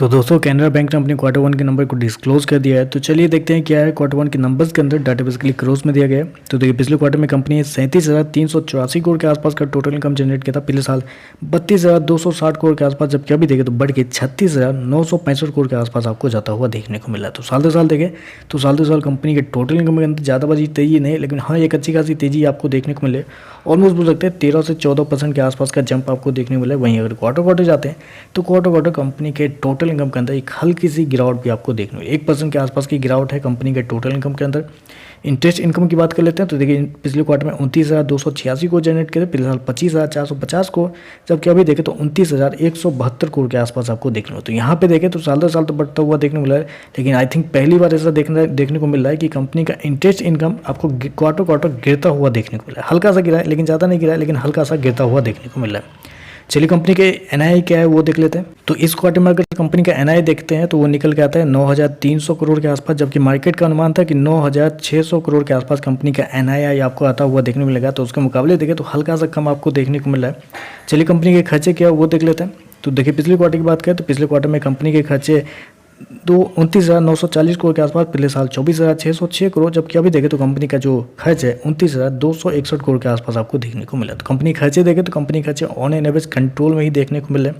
तो दोस्तों कैनरा बैंक ने अपने क्वार्टर वन के नंबर को डिस्क्लोज कर दिया है। तो चलिए देखते हैं क्या है क्वार्टर वन के नंबर्स के अंदर डाटा बेसिकली क्रोज में दिया गया है। तो देखिए पिछले क्वार्टर में कंपनी ने 37,384 करोड़ के आसपास का टोटल इनकम जनरेट किया था पिछले साल 32,260 करोड़ के आसपास, जबकि अभी देखें तो बढ़ के 36,965 करोड़ के आसपास आपको जाता हुआ देखने को मिला है। तो साल दर साल देखें तो साल दर साल कंपनी के टोटल इनकम के अंदर ज़्यादा बड़ी तेजी नहीं, लेकिन हाँ एक अच्छी खासी तेजी आपको देखने को मिले। ऑलमोस्ट बोल सकते हैं 13 से 14% के आसपास का जंप आपको देखने को मिला है। वहीं अगर क्वार्टर जाते हैं तो क्वार्टर कंपनी के टोटल इनकम के अंदर एक हल्की सी गिरावट भी आपको देखने को 1% के आसपास की गिरावट है कंपनी के टोटल इनकम के अंदर। इंटरेस्ट इनकम की बात कर लेते हैं तो देखिए पिछले क्वार्टर में 29,286 को जनरेट किए थे, पिछले साल 25,450 को, जबकि अभी देखें तो 29,172 करोड़ के आसपास आपको देखने को। तो यहाँ पे देखें तो साल दर साल तो बढ़ता हुआ देखने को मिला है, लेकिन आई थिंक पहली बार ऐसा देखने को मिल रहा है कि कंपनी का इंटरेस्ट इनकम आपको क्वार्टर गिरता हुआ देखने को मिला है। हल्का सा गिरा है, लेकिन ज़्यादा नहीं गिरा है, लेकिन हल्का सा गिरता हुआ देखने को मिल रहा है। चलिए कंपनी के एनआई क्या है वो देख लेते हैं। तो इस क्वार्टर में अगर कंपनी का एनआई देखते हैं तो वो निकल के आता है 9,300 करोड़ के आसपास, जबकि मार्केट का अनुमान था कि 9,600 करोड़ के आसपास कंपनी का एनआई आपको आता हुआ देखने को मिलेगा। तो उसके मुकाबले देखें तो हल्का सा कम आपको देखने को मिल रहा है। चलिए कंपनी के खर्चे क्या है वो देख लेते हैं। तो देखिए पिछले क्वार्टर की बात करें तो पिछले क्वार्टर में कंपनी के खर्चे 29,940 करोड़ के आसपास, पिछले साल 24,606 करोड़, जबकि अभी देखें तो कंपनी का जो खर्च है 29,261 करोड़ के आसपास आपको देखने को मिला। तो कंपनी खर्चे देखें तो कंपनी खर्चे ऑन एन एवरेज कंट्रोल में ही देखने को मिले।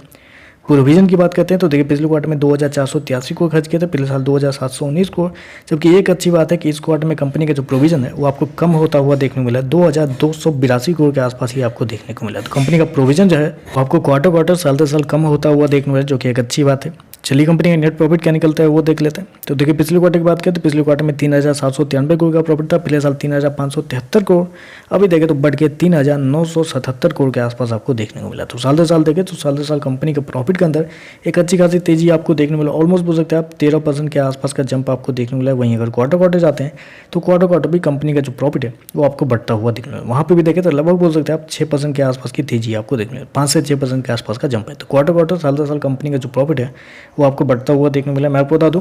प्रोविजन की बात करते हैं तो देखिए पिछले क्वार्टर में 2,483 करोड़ खर्च किए थे, पिछले साल 2,719 करोड़, जबकि एक अच्छी बात है कि इस क्वार्टर में कंपनी का जो प्रोविजन है वो आपको कम होता हुआ देखने को मिला। 2,282 करोड़ के आसपास ही आपको देखने को मिला। तो कंपनी का प्रोविजन जो है वो आपको क्वार्टर साल दर साल कम होता हुआ देखने को मिला, जो कि एक अच्छी बात है। चलिए कंपनी का नेट प्रॉफिट क्या निकलता है वो देख लेते हैं। तो देखिए पिछले क्वार्टर की बात करें तो पिछले क्वार्टर में 3,793 करोड़ का प्रॉफिट था, पिछले साल 3,573 करोड़, अभी देखें तो बढ़ के 3,977 करोड़ के आसपास आपको देखने को मिला। तो साल दर साल देखें तो साल दर साल कंपनी के प्रॉफिट के अंदर एक अच्छी खासी तेजी आपको देखने को मिला। ऑलमोस्ट बोल सकते हैं आप 13% के आसपास का जंप आपको देखने को मिला। वहीं अगर क्वार्टर जाते हैं तो क्वार्टर भी कंपनी का जो प्रॉफिट है वो आपको बढ़ता हुआ देखने को मिला। वहाँ पर भी देखें तो लगभग बोल सकते हैं आप 6% के आसपास की तेजी आपको देखने को मिला, 5 से 6% के आसपास का जंप है। तो क्वार्टर साल दर साल कंपनी का जो प्रॉफिट है वो आपको बढ़ता हुआ देखने को मिला। मैं आपको बता दूं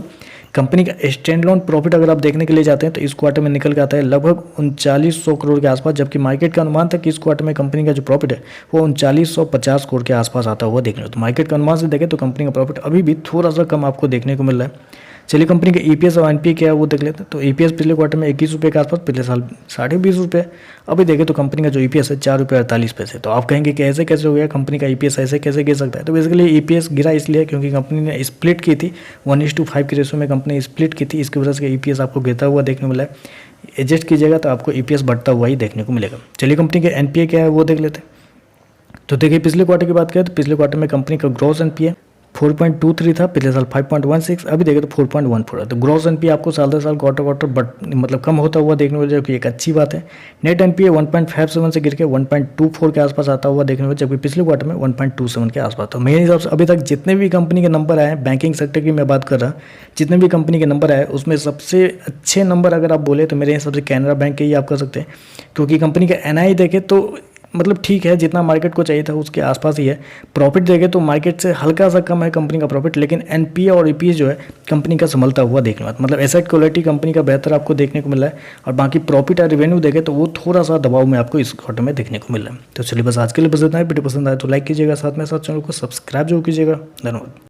कंपनी का स्टैंड लोन प्रॉफिट अगर आप देखने के लिए जाते हैं तो इस क्वार्टर में निकल के आता है लगभग 3900 करोड़ के आसपास, जबकि मार्केट का अनुमान था कि इस क्वार्टर में कंपनी का जो प्रॉफिट है वो 3950 करोड़ के आसपास आता हुआ देखने को। तो मार्केट का अनुमान से देखें तो कंपनी का प्रॉफिट अभी भी थोड़ा सा कम आपको देखने को मिल रहा है। चलिए कंपनी के ईपीएस और एनपीए क्या है वो देख लेते हैं। तो ईपीएस पिछले क्वार्टर में 21 रुपये के आसपास, पिछले साल 20.5 रुपये, अभी देखें तो कंपनी का जो ईपीएस है 4.48 रुपये। तो आप कहेंगे कि ऐसे कैसे हो गया, कंपनी का ईपीएस ऐसे कैसे गिर सकता है। तो बेसिकली ईपीएस गिरा इसलिए क्योंकि कंपनी ने स्प्लिट की थी, 1:5 के रेशो में कंपनी स्प्लिट की थी, इसकी वजह से ईपीएस आपको गिरता हुआ देखने को मिला है। एडजस्ट कीजिएगा तो आपको ईपीएस बढ़ता हुआ ही देखने को मिलेगा। चलिए कंपनी के एनपीए क्या है वो देख लेते हैं। तो देखिए पिछले क्वार्टर की बात करें तो पिछले क्वार्टर में कंपनी का ग्रॉस एनपीए 4.23 था, पिछले साल 5.16, अभी देखें तो 4.14 है। तो ग्रॉस एनपीए आपको साल दर साल क्वार्टर मतलब कम होता हुआ देखने को मिला, जो कि एक अच्छी बात है। नेट एनपीए 1.57 से गिर के 1.24 के आसपास आता हुआ देखने को मिला, जबकि पिछले क्वार्टर में 1.27 के आसपास। तो मेरे हिसाब से अभी तक जितने भी कंपनी के नंबर आए, बैंकिंग सेक्टर की मैं बात कर रहा, जितने भी कंपनी के नंबर आए उसमें सबसे अच्छे नंबर अगर आप बोले तो मेरे हिसाब से कैनरा बैंक के ही आप कर सकते हैं, क्योंकि कंपनी का एनआई देखें तो मतलब ठीक है, जितना मार्केट को चाहिए था उसके आसपास ही है। प्रॉफिट देखें तो मार्केट से हल्का सा कम है कंपनी का प्रॉफिट, लेकिन एनपीए और ईपीएस जो है कंपनी का संभलता हुआ देखने को, मतलब एसेट क्वालिटी कंपनी का बेहतर आपको देखने को मिला है। और बाकी प्रॉफिट और रेवेन्यू देखें तो वो थोड़ा सा दबाव में आपको इस क्वार्टर में देखने को मिला है। तो चलिए बस आज के लिए बस इतना है। वीडियो पसंद आए तो लाइक कीजिएगा, साथ में साथ चैनल को सब्सक्राइब जरूर कीजिएगा। धन्यवाद।